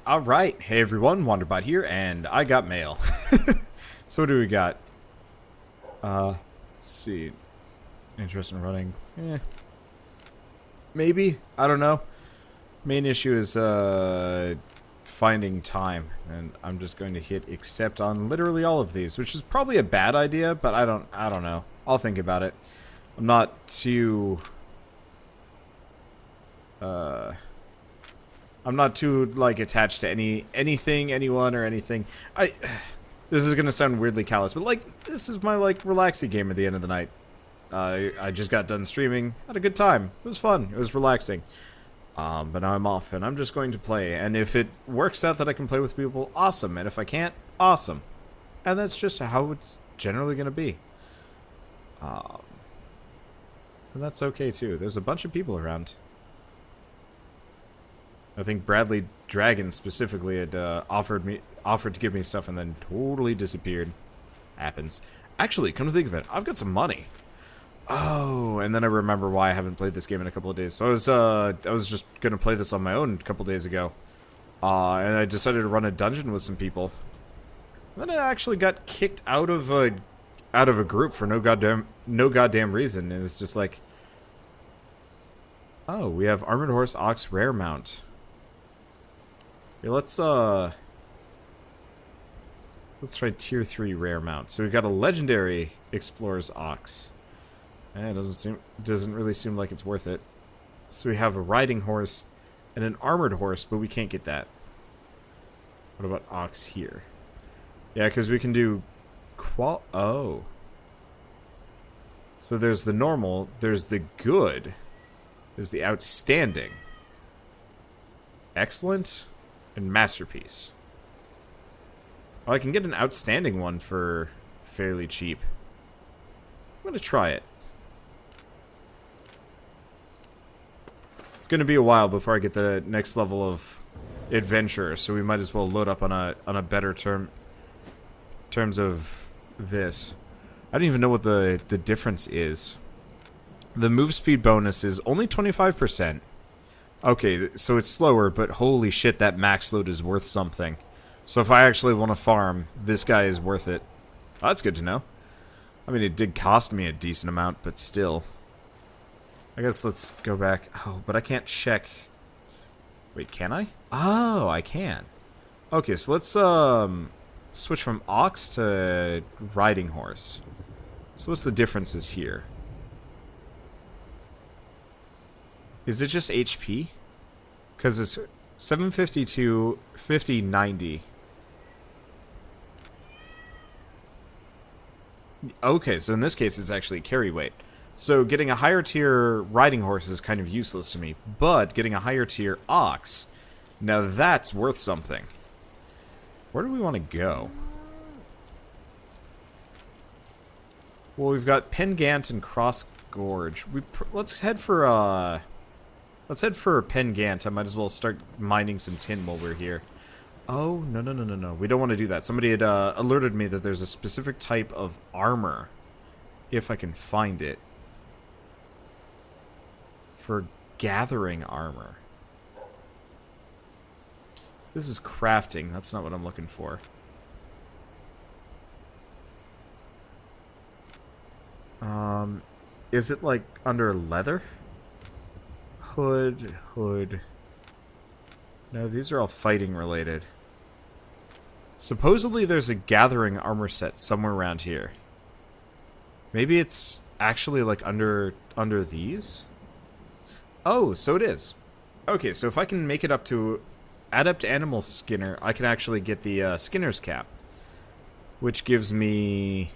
Alright, hey everyone, Wanderbot here, and I got mail. So what do we got? Let's see. Interest in running. Maybe? I don't know. Main issue is, finding time. And I'm just going to hit accept on literally all of these, which is probably a bad idea, but I don't know. I'll think about it. I'm not too... I'm not too, like, attached to anything, anyone, or anything. This is gonna sound weirdly callous, but, like, this is my, like, relaxing game at the end of the night. I just got done streaming, had a good time. It was fun, it was relaxing. But now I'm off, and I'm just going to play. And if it works out that I can play with people, awesome. And if I can't, awesome. And that's just how it's generally gonna be. And that's okay, too. There's a bunch of people around. I think Bradley Dragon specifically had offered to give me stuff and then totally disappeared. Happens. Actually, come to think of it, I've got some money. Oh, and then I remember why I haven't played this game in a couple of days. So I was just gonna play this on my own a couple days ago, and I decided to run a dungeon with some people. And then I actually got kicked out of a group for no goddamn reason, and it's just like, oh, we have Armored Horse Ox Rare Mount. Okay, let's try tier 3 rare mount. So we've got a legendary Explorer's Ox. And it doesn't really seem like it's worth it. So we have a riding horse and an armored horse, but we can't get that. What about Ox here? Yeah, because we can do oh. So there's the normal, there's the good, there's the outstanding, excellent, and masterpiece. Oh, I can get an outstanding one for fairly cheap. I'm gonna try it. It's gonna be a while before I get the next level of adventure, so we might as well load up on a better terms of this. I don't even know what the difference is. The move speed bonus is only 25%. Okay, so it's slower, but holy shit, that max load is worth something. So if I actually want to farm, this guy is worth it. Oh, that's good to know. I mean, it did cost me a decent amount, but still. I guess let's go back. Oh, but I can't check. Wait, can I? Oh, I can. Okay, so let's switch from ox to riding horse. So what's the differences here? Is it just HP? Because it's 752, 50, 90. Okay, so in this case it's actually carry weight. So getting a higher tier riding horse is kind of useless to me, but getting a higher tier ox, now that's worth something. Where do we want to go? Well, we've got Pengant and Cross Gorge. Let's head for Pengant. I might as well start mining some tin while we're here. Oh, no. We don't want to do that. Somebody had alerted me that there's a specific type of armor, if I can find it, for gathering armor. This is crafting. That's not what I'm looking for. Is it like under leather? Hood. No, these are all fighting related. Supposedly there's a gathering armor set somewhere around here. Maybe it's actually like under these? Oh, so it is. Okay, so if I can make it up to Adept Animal Skinner, I can actually get the Skinner's Cap, which gives me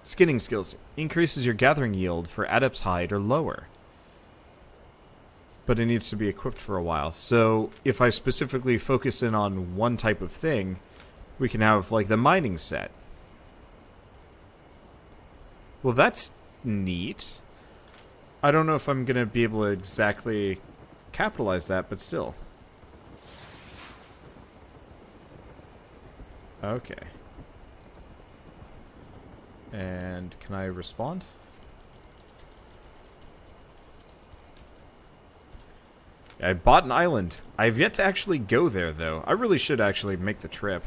skinning skills. Increases your gathering yield for Adept's Hide or lower. But it needs to be equipped for a while. So if I specifically focus in on one type of thing, we can have like the mining set. Well, that's neat. I don't know if I'm gonna be able to exactly capitalize that, but still. Okay. And can I respond? I bought an island. I've yet to actually go there, though. I really should actually make the trip.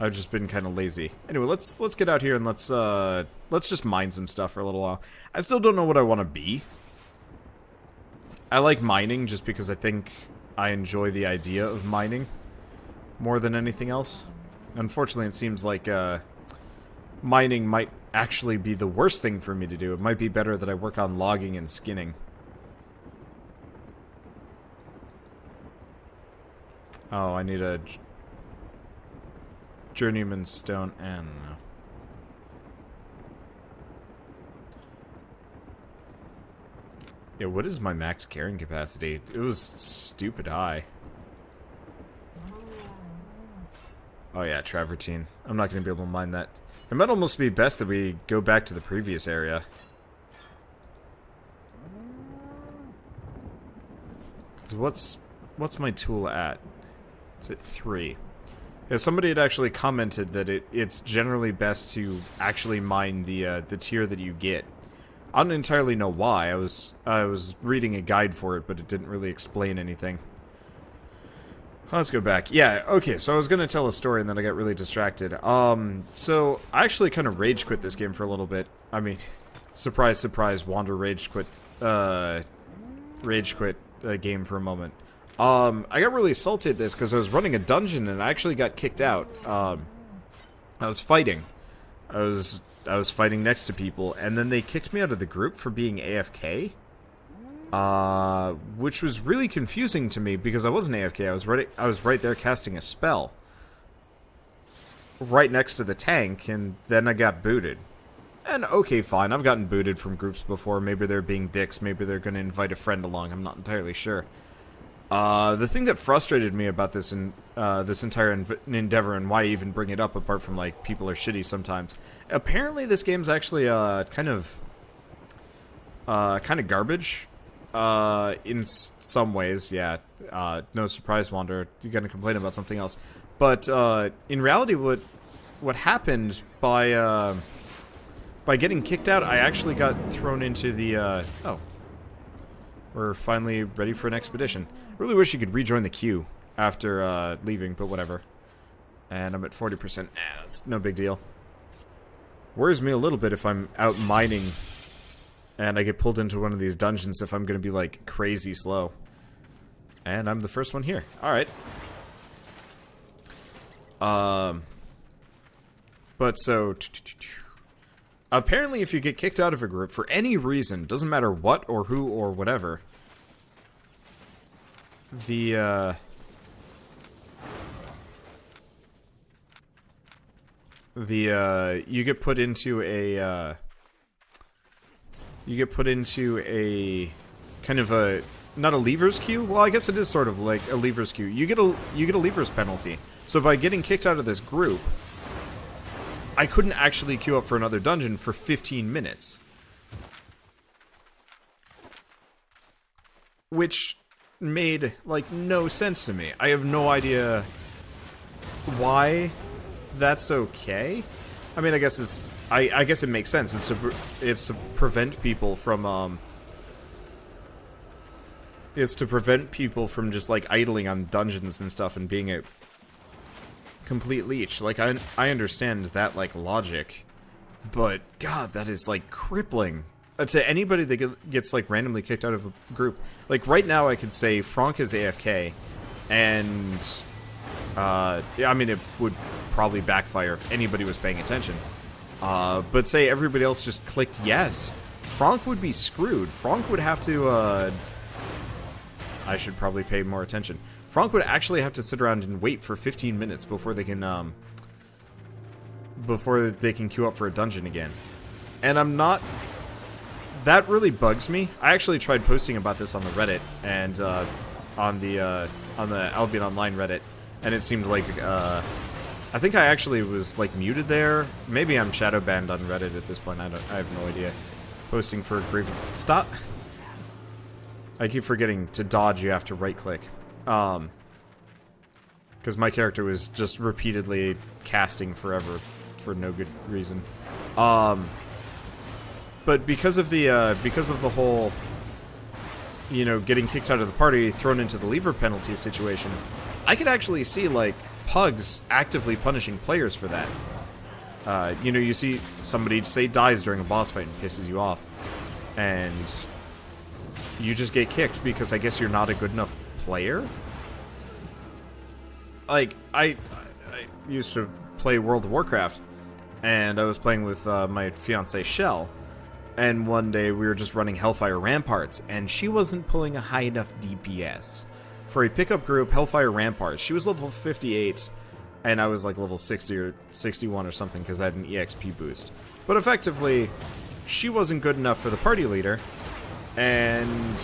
I've just been kind of lazy. Anyway, let's get out here and let's just mine some stuff for a little while. I still don't know what I want to be. I like mining just because I think I enjoy the idea of mining more than anything else. Unfortunately, it seems like mining might actually be the worst thing for me to do. It might be better that I work on logging and skinning. Oh, I need a journeyman stone and... Yeah, what is my max carrying capacity? It was stupid high. Oh yeah, travertine. I'm not going to be able to mine that. It might almost be best that we go back to the previous area. 'Cause what's my tool at? It's at 3. Yeah, somebody had actually commented that it's generally best to actually mine the tier that you get. I don't entirely know why. I was reading a guide for it, but it didn't really explain anything. Let's go back. Yeah, okay, so I was gonna tell a story and then I got really distracted. So I actually kind of rage quit this game for a little bit. I mean, surprise, surprise, Wander rage quit a game for a moment. I got really salty at this because I was running a dungeon and I actually got kicked out. I was fighting. I was fighting next to people, and then they kicked me out of the group for being AFK. Which was really confusing to me because I wasn't AFK. I was right there casting a spell, right next to the tank, and then I got booted. And okay, fine. I've gotten booted from groups before. Maybe they're being dicks. Maybe they're going to invite a friend along. I'm not entirely sure. The thing that frustrated me about this entire endeavor, and why I even bring it up, apart from like people are shitty sometimes. Apparently, this game's actually kind of garbage. In some ways, yeah. No surprise, Wander. You're gonna complain about something else, but in reality, what happened by getting kicked out, I actually got thrown into the. Oh, we're finally ready for an expedition. I really wish you could rejoin the queue after leaving, but whatever. And I'm at 40%. That's no big deal. Worries me a little bit if I'm out mining and I get pulled into one of these dungeons if I'm going to be, like, crazy slow. And I'm the first one here. Alright. But so... Apparently, if you get kicked out of a group for any reason, doesn't matter what or who or whatever, you get put into a kind of a, not a leavers queue. Well, I guess it is sort of like a leavers queue. You get a leavers penalty. So by getting kicked out of this group, I couldn't actually queue up for another dungeon for 15 minutes. Which made, like, no sense to me. I have no idea why that's okay. I mean, I guess I guess it makes sense. It's to prevent people from just, like, idling on dungeons and stuff and being a complete leech. Like, I understand that, like, logic, but God, that is, like, crippling to anybody that gets, like, randomly kicked out of a group. Like, right now I could say Franck is AFK, and yeah, I mean, it would probably backfire if anybody was paying attention. But say everybody else just clicked yes, Franck would be screwed. Franck would have to I should probably pay more attention. Franck would actually have to sit around and wait for 15 minutes before they can queue up for a dungeon again. And I'm not... That really bugs me. I actually tried posting about this on the Reddit and on the Albion Online Reddit, and it seemed like I think I actually was, like, muted there. Maybe I'm shadow banned on Reddit at this point. I have no idea. Posting for grievance. Stop. I keep forgetting to dodge. You have to right click. Because my character was just repeatedly casting forever for no good reason. But because of the whole you know, getting kicked out of the party, thrown into the lever penalty situation, I could actually see, like, pugs actively punishing players for that. You know, you see somebody, say, dies during a boss fight and pisses you off, and you just get kicked because I guess you're not a good enough player? Like, I used to play World of Warcraft, and I was playing with my fiancée, Shell, and one day we were just running Hellfire Ramparts, and she wasn't pulling a high enough DPS. For a pickup group, Hellfire Ramparts, she was level 58, and I was like level 60 or 61 or something because I had an EXP boost. But effectively, she wasn't good enough for the party leader, and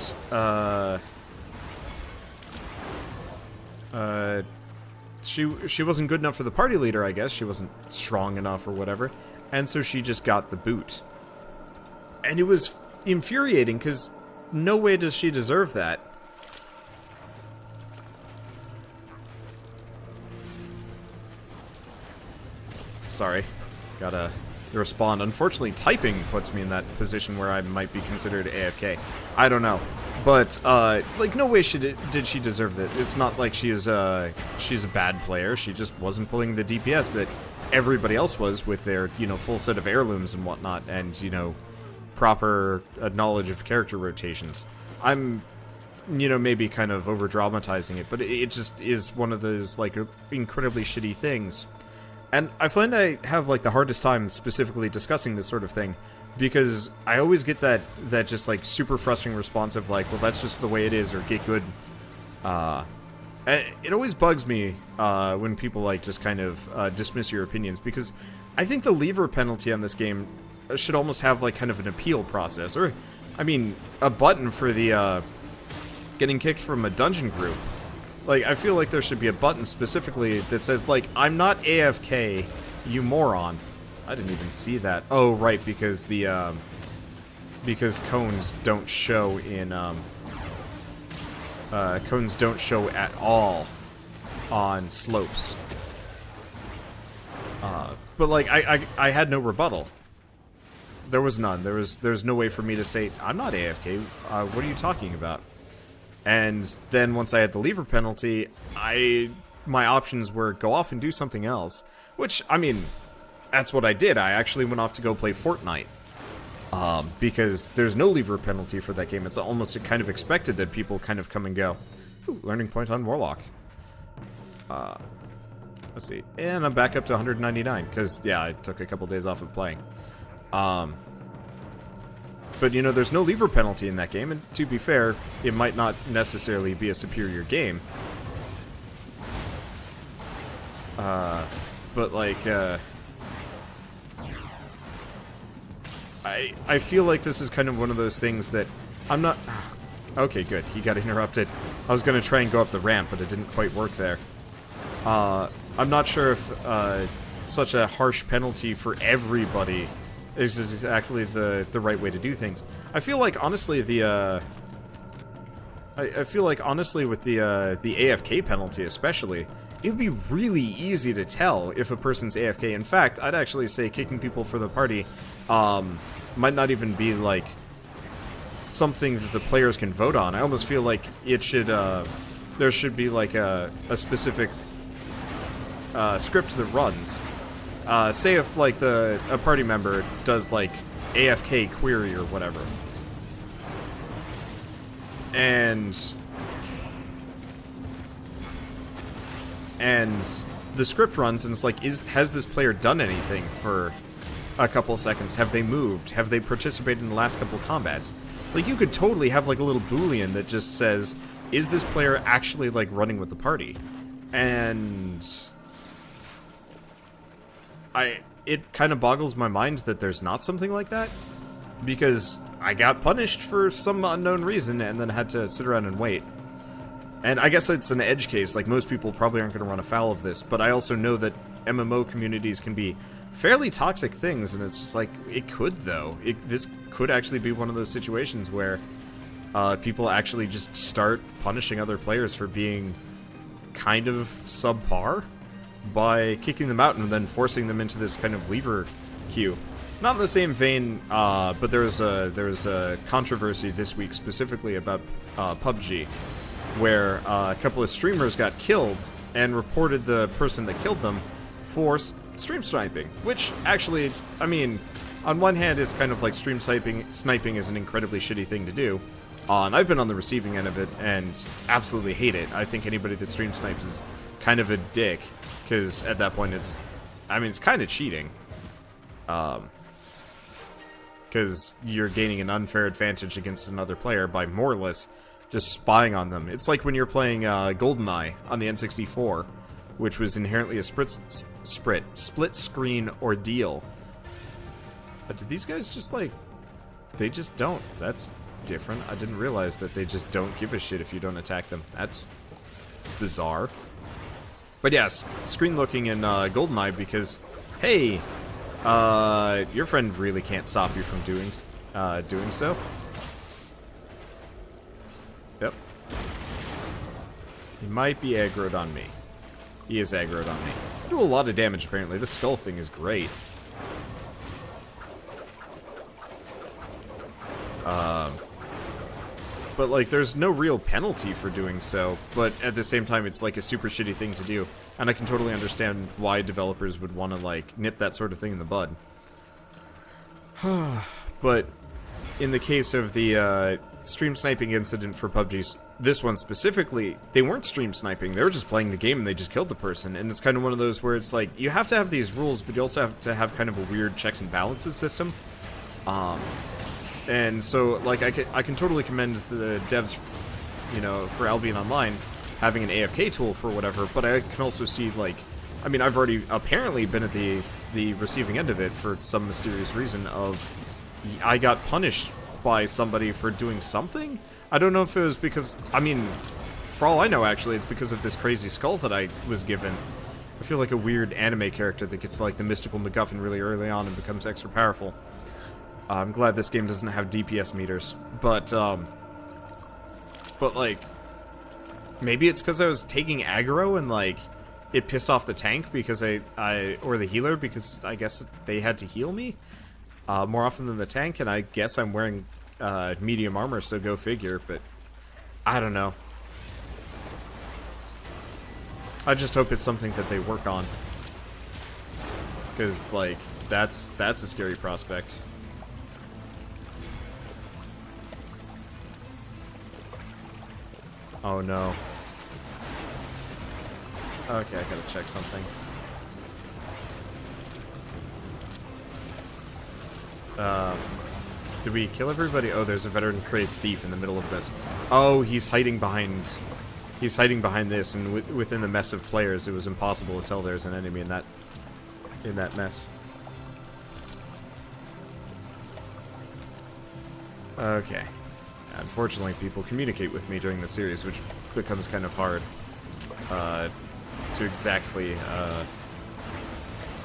she wasn't good enough for the party leader, I guess. She wasn't strong enough or whatever, and so she just got the boot. And it was infuriating because no way does she deserve that. Sorry, gotta respond. Unfortunately, typing puts me in that position where I might be considered AFK. I don't know, but like, no way did she deserve that. It's not like she's a bad player. She just wasn't pulling the DPS that everybody else was with their, you know, full set of heirlooms and whatnot, and, you know, proper knowledge of character rotations. I'm, you know, maybe kind of over dramatizing it, but it just is one of those, like, incredibly shitty things. And I find I have, like, the hardest time specifically discussing this sort of thing, because I always get that just, like, super frustrating response of, like, well, that's just the way it is, or get good. And it always bugs me when people, like, just kind of dismiss your opinions, because I think the lever penalty on this game should almost have, like, kind of an appeal process, or, I mean, a button for the getting kicked from a dungeon group. Like, I feel like there should be a button specifically that says, like, I'm not AFK, you moron. I didn't even see that. Oh, right, because the, because cones don't show in, cones don't show at all on slopes. But, like, I had no rebuttal. There was none. There's no way for me to say, I'm not AFK, what are you talking about? And then once I had the lever penalty, my options were go off and do something else. Which, I mean, that's what I did. I actually went off to go play Fortnite. Because there's no lever penalty for that game. It's almost kind of expected that people kind of come and go. Ooh, learning point on Warlock. Let's see. And I'm back up to 199, because, yeah, I took a couple days off of playing. But, you know, there's no lever penalty in that game, and to be fair, it might not necessarily be a superior game. But, like, I feel like this is kind of one of those things that I'm not... Okay, good. He got interrupted. I was going to try and go up the ramp, but it didn't quite work there. I'm not sure if such a harsh penalty for everybody is exactly the right way to do things. I feel like, honestly, the I feel like, honestly, with the AFK penalty especially, it would be really easy to tell if a person's AFK. In fact, I'd actually say kicking people for the party might not even be, like, something that the players can vote on. I almost feel like it should, there should be, like, a specific script that runs. Say if, like, a party member does, like, AFK query or whatever. And the script runs, and it's like, has this player done anything for a couple seconds? Have they moved? Have they participated in the last couple of combats? Like, you could totally have, like, a little boolean that just says, is this player actually, like, running with the party? And it kind of boggles my mind that there's not something like that, because I got punished for some unknown reason and then had to sit around and wait. And I guess it's an edge case, like, most people probably aren't going to run afoul of this, but I also know that MMO communities can be fairly toxic things, and it's just like, it could, though. This could actually be one of those situations where people actually just start punishing other players for being kind of subpar by kicking them out and then forcing them into this kind of lever queue. Not in the same vein, but there was a controversy this week specifically about PUBG, where a couple of streamers got killed and reported the person that killed them for stream sniping. Which actually, I mean, on one hand, it's kind of like stream sniping is an incredibly shitty thing to do. And I've been on the receiving end of it and absolutely hate it. I think anybody that stream snipes is kind of a dick, because at that point it's kind of cheating. Because you're gaining an unfair advantage against another player by more or less just spying on them. It's like when you're playing GoldenEye on the N64, which was inherently a split screen ordeal. But did these guys just like... They just don't. That's different. I didn't realize that they just don't give a shit if you don't attack them. That's bizarre. But yes, screen looking in GoldenEye because, hey, your friend really can't stop you from doing so. Yep. He might be aggroed on me. He is aggroed on me. I do a lot of damage, apparently. The skull thing is great. But, like, there's no real penalty for doing so, but at the same time, it's, like, a super shitty thing to do. And I can totally understand why developers would want to, like, nip that sort of thing in the bud. But in the case of the stream sniping incident for PUBG, this one specifically, they weren't stream sniping. They were just playing the game and they just killed the person. And it's kind of one of those where it's like, you have to have these rules, but you also have to have kind of a weird checks and balances system. And so, like, I can totally commend the devs, you know, for Albion Online having an AFK tool for whatever, but I can also see, like, I mean, I've already apparently been at the receiving end of it for some mysterious reason of I got punished by somebody for doing something? I don't know if it was because, I mean, for all I know, actually, it's because of this crazy skull that I was given. I feel like a weird anime character that gets, like, the mystical MacGuffin really early on and becomes extra powerful. I'm glad this game doesn't have DPS meters, but like, maybe it's because I was taking aggro and, like, it pissed off the tank because or the healer, because I guess they had to heal me more often than the tank, and I guess I'm wearing medium armor, so go figure, but I don't know. I just hope it's something that they work on, because, like, that's a scary prospect. Oh no. Okay, I gotta check something. Did we kill everybody? Oh, there's a veteran crazed thief in the middle of this. Oh, he's hiding behind this, and within the mess of players, it was impossible to tell there's an enemy in that mess. Okay. Unfortunately, people communicate with me during the series, which becomes kind of hard to exactly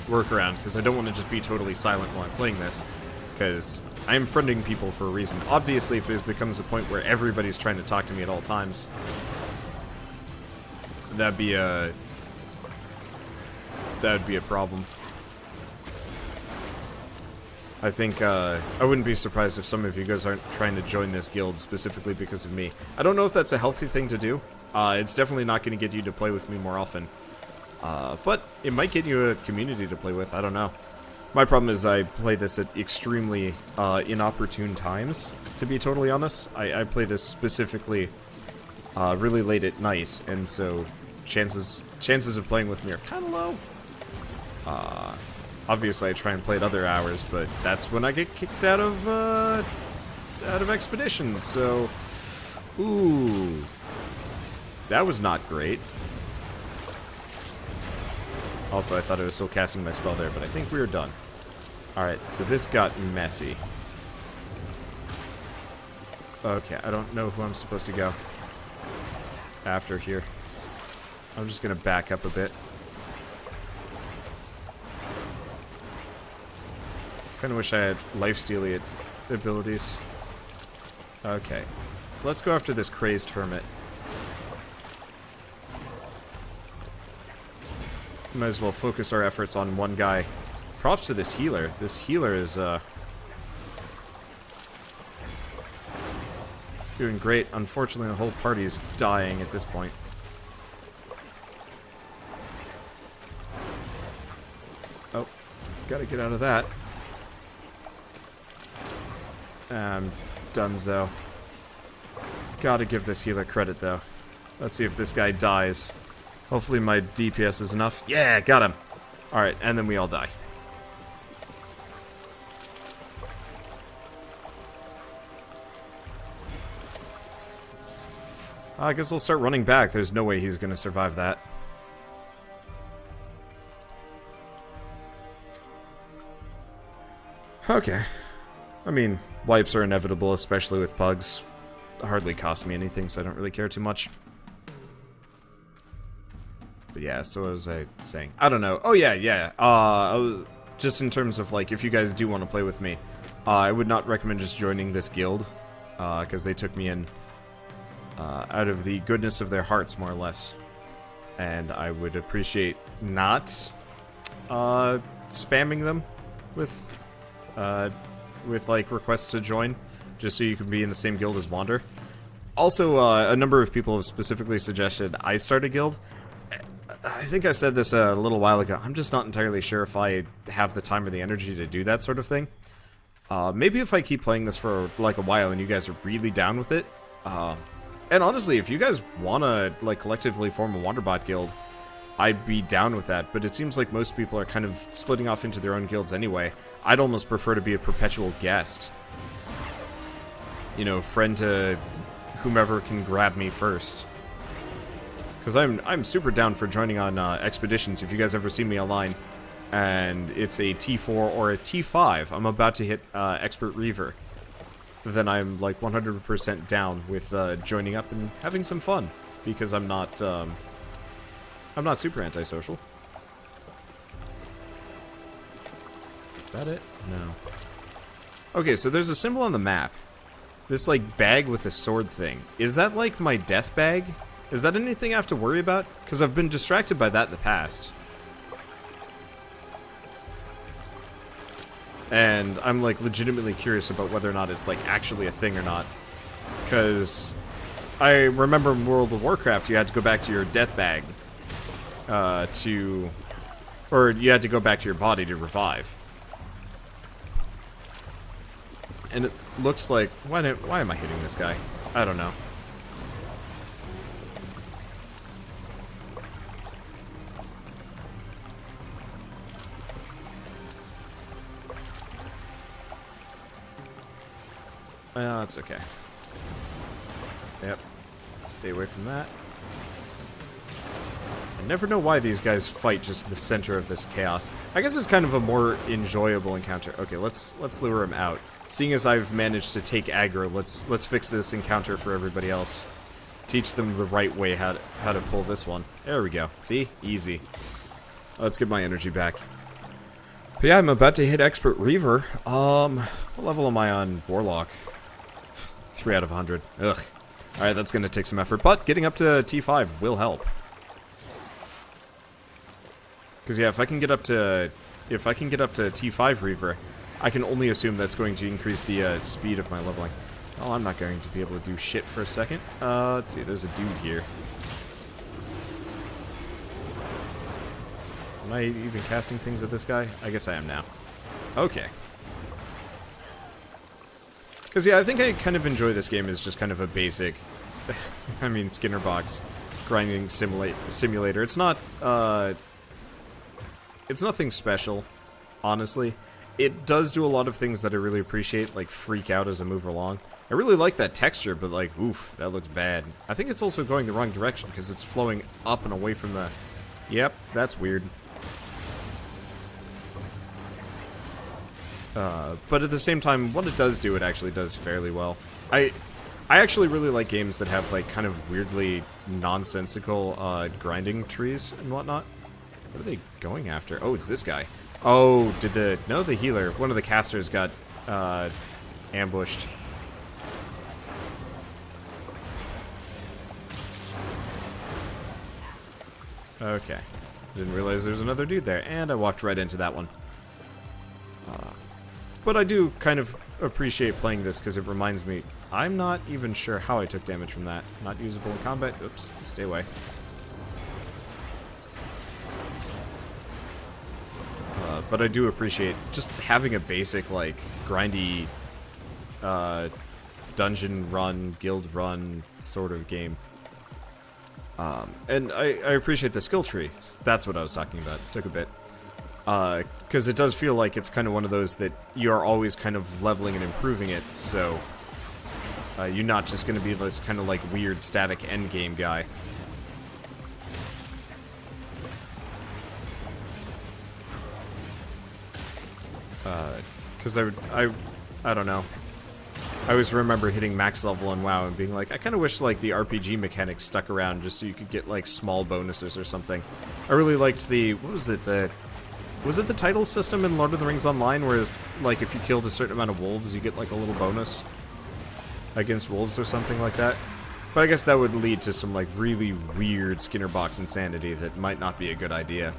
work around, because I don't want to just be totally silent while I'm playing this, because I am friending people for a reason. Obviously, if it becomes a point where everybody's trying to talk to me at all times, that'd be a problem. I think, I wouldn't be surprised if some of you guys aren't trying to join this guild specifically because of me. I don't know if that's a healthy thing to do. It's definitely not going to get you to play with me more often. But it might get you a community to play with, I don't know. My problem is I play this at extremely inopportune times, to be totally honest. I play this specifically really late at night, and so chances of playing with me are kind of low. Obviously, I try and play at other hours, but that's when I get kicked out of expeditions. So, ooh, that was not great. Also, I thought I was still casting my spell there, but I think we were done. All right, so this got messy. Okay, I don't know who I'm supposed to go after here. I'm just gonna back up a bit. Kind of wish I had lifesteal abilities. Okay. Let's go after this crazed hermit. Might as well focus our efforts on one guy props to this healer. This healer is, doing great. Unfortunately, the whole party's dying at this point. Oh, gotta get out of that. Dunzo. Gotta give this healer credit, though. Let's see if this guy dies. Hopefully my DPS is enough. Yeah, got him. Alright, and then we all die. I guess I'll start running back. There's no way he's gonna survive that. Okay. I mean, wipes are inevitable, especially with pugs. Hardly cost me anything, so I don't really care too much. But yeah, so what was I saying? I don't know. Oh yeah. Just in terms of, like, if you guys do want to play with me, I would not recommend just joining this guild, because they took me in out of the goodness of their hearts, more or less. And I would appreciate not spamming them with like requests to join, just so you can be in the same guild as Wander. Also, a number of people have specifically suggested I start a guild. I think I said this a little while ago. I'm just not entirely sure if I have the time or the energy to do that sort of thing. Maybe if I keep playing this for like a while and you guys are really down with it. And honestly, if you guys want to like collectively form a Wanderbot guild, I'd be down with that. But it seems like most people are kind of splitting off into their own guilds anyway. I'd almost prefer to be a perpetual guest. You know, friend to whomever can grab me first. Because I'm super down for joining on expeditions if you guys ever see me online. And it's a T4 or a T5. I'm about to hit Expert Reaver. Then I'm like 100% down with joining up and having some fun. Because I'm not super antisocial. Is that it? No. Okay, so there's a symbol on the map. This, like, bag with a sword thing. Is that, like, my death bag? Is that anything I have to worry about? Because I've been distracted by that in the past. And I'm, like, legitimately curious about whether or not it's, like, actually a thing or not. Because I remember in World of Warcraft, you had to go back to your death bag or you had to go back to your body to revive. And it looks like... Why am I hitting this guy? I don't know. Well, that's okay. Yep. Stay away from that. I never know why these guys fight just in the center of this chaos. I guess it's kind of a more enjoyable encounter. Okay, let's lure him out. Seeing as I've managed to take aggro, let's fix this encounter for everybody else. Teach them the right way how to pull this one. There we go. See? Easy. Let's get my energy back. But yeah, I'm about to hit Expert Reaver. What level am I on Warlock? 3 out of 100. Ugh. Alright, that's gonna take some effort, but getting up to T5 will help. Because yeah, if I can get up to T5 Reaver, I can only assume that's going to increase the speed of my leveling. Oh, I'm not going to be able to do shit for a second. Let's see, there's a dude here. Am I even casting things at this guy? I guess I am now. Okay. Because yeah, I think I kind of enjoy this game as just kind of a basic, I mean, Skinner box grinding simulator. It's not, it's nothing special, honestly. It does do a lot of things that I really appreciate, like freak out as I move along. I really like that texture, but like, oof, that looks bad. I think it's also going the wrong direction, because it's flowing up and away from the... Yep, that's weird. But at the same time, what it does do, it actually does fairly well. I actually really like games that have, like, kind of weirdly nonsensical, grinding trees and whatnot. What are they going after? Oh, it's this guy. Oh, no, the healer. One of the casters got, ambushed. Okay. Didn't realize there was another dude there, and I walked right into that one. But I do kind of appreciate playing this because it reminds me, I'm not even sure how I took damage from that. Not usable in combat. Oops, stay away. But I do appreciate just having a basic, like, grindy dungeon run, guild run sort of game. And I appreciate the skill tree. That's what I was talking about. Took a bit. Because it does feel like it's kind of one of those that you're always kind of leveling and improving it, so you're not just going to be this kind of like weird static endgame guy. Because I don't know. I always remember hitting max level on WoW and being like, I kind of wish like the RPG mechanics stuck around just so you could get like small bonuses or something. I really liked the, what was it, was it the title system in Lord of the Rings Online, whereas, like, if you killed a certain amount of wolves, you get, like, a little bonus against wolves or something like that? But I guess that would lead to some, like, really weird Skinner box insanity that might not be a good idea.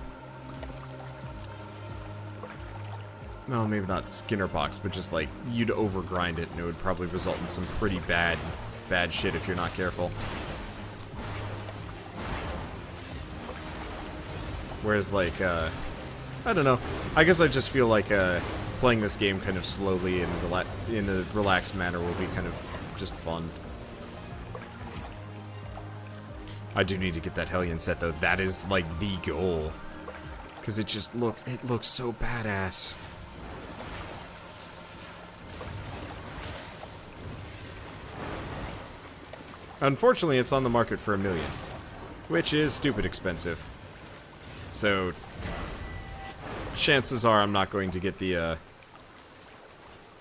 Well, maybe not Skinner box, but just, like, you'd overgrind it, and it would probably result in some pretty bad shit if you're not careful. Whereas, like, I don't know. I guess I just feel like playing this game kind of slowly and in a relaxed manner will be kind of just fun. I do need to get that Hellion set though. That is like the goal, because it looks so badass. Unfortunately, it's on the market for $1 million, which is stupid expensive. So chances are I'm not going to get the,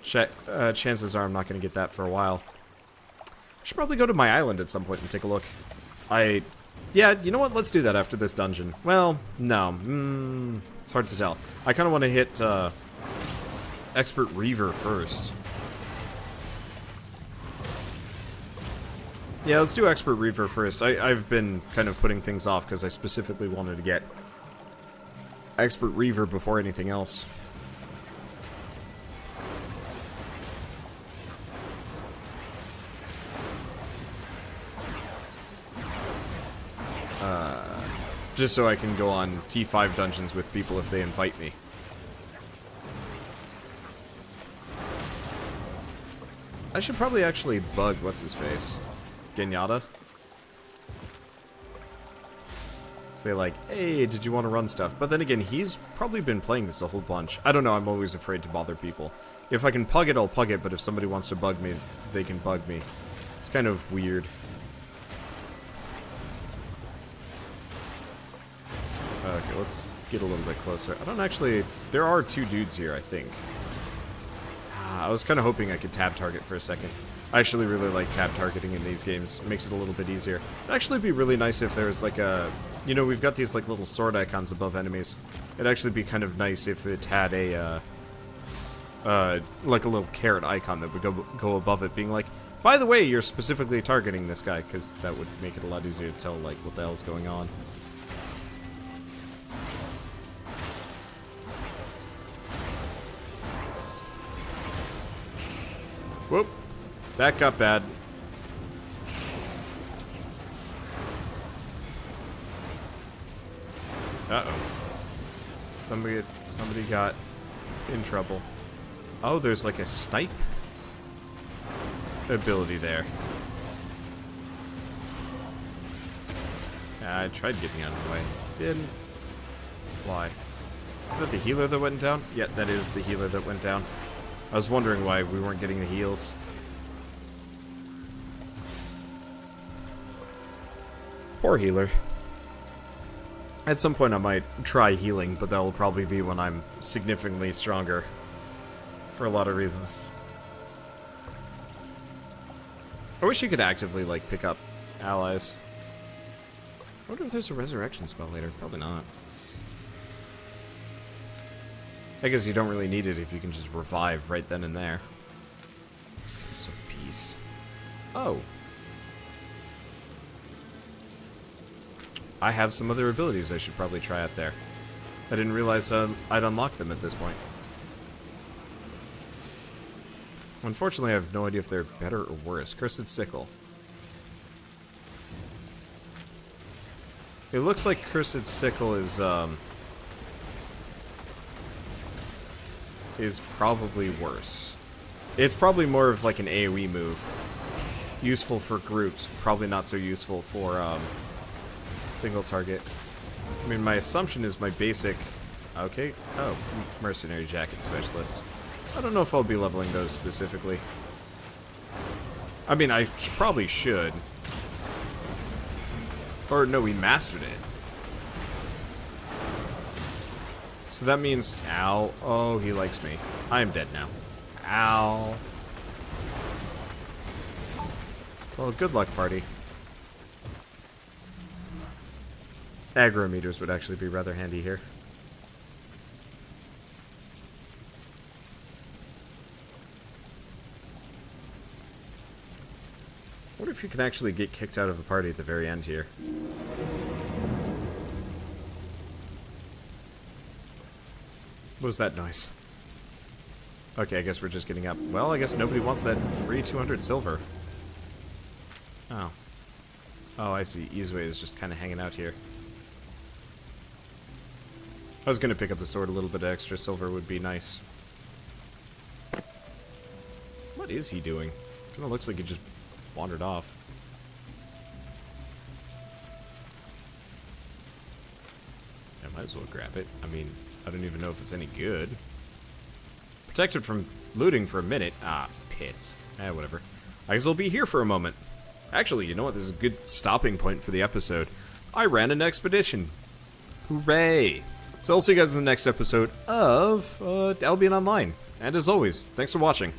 chances are I'm not going to get that for a while. I should probably go to my island at some point and take a look. Yeah, you know what? Let's do that after this dungeon. Well, no. It's hard to tell. I kind of want to hit, Expert Reaver first. Yeah, let's do Expert Reaver first. I've been kind of putting things off because I specifically wanted to get Expert Reaver before anything else. Just so I can go on T5 dungeons with people if they invite me. I should probably actually bug what's-his-face? Genyatta? Say like, hey, did you want to run stuff? But then again, he's probably been playing this a whole bunch. I don't know, I'm always afraid to bother people. If I can pug it, I'll pug it, but if somebody wants to bug me, they can bug me. It's kind of weird. Okay, let's get a little bit closer. I don't actually... There are 2 dudes here, I think. I was kind of hoping I could tab target for a second. I actually really like tab targeting in these games. It makes it a little bit easier. It'd actually be really nice if there was like a... You know, we've got these like little sword icons above enemies. It'd actually be kind of nice if it had a, like a little carrot icon that would go above it, being like, by the way, you're specifically targeting this guy, because that would make it a lot easier to tell, like, what the hell's going on. Whoop. That got bad. Uh-oh. Somebody got in trouble. Oh, there's like a snipe ability there. I tried getting out of the way. Didn't fly. Is that the healer that went down? Yeah, that is the healer that went down. I was wondering why we weren't getting the heals. Poor healer. At some point I might try healing, but that will probably be when I'm significantly stronger. For a lot of reasons. I wish you could actively, like, pick up allies. I wonder if there's a resurrection spell later. Probably not. I guess you don't really need it if you can just revive right then and there. Let's take this piece. Oh. I have some other abilities I should probably try out there. I didn't realize I'd unlock them at this point. Unfortunately, I have no idea if they're better or worse. Cursed Sickle. It looks like Cursed Sickle is probably worse. It's probably more of like an AoE move. Useful for groups, probably not so useful for single target. I mean, my assumption is my basic... Okay. Oh, Mercenary Jacket Specialist. I don't know if I'll be leveling those specifically. I mean, I probably should. Or, no, we mastered it. So that means... Ow. Oh, he likes me. I am dead now. Ow. Well, good luck, party. Aggro meters would actually be rather handy here. I wonder if you can actually get kicked out of a party at the very end here. What was that noise? Okay, I guess we're just getting up. Well, I guess nobody wants that free 200 silver. Oh. Oh, I see. Izue is just kind of hanging out here. I was going to pick up the sword. A little bit of extra silver would be nice. What is he doing? Kind of looks like he just wandered off. I might as well grab it. I mean, I don't even know if it's any good. Protected from looting for a minute. Ah, piss. Whatever. I guess I'll be here for a moment. Actually, you know what? This is a good stopping point for the episode. I ran an expedition. Hooray! So I'll see you guys in the next episode of Albion Online. And as always, thanks for watching.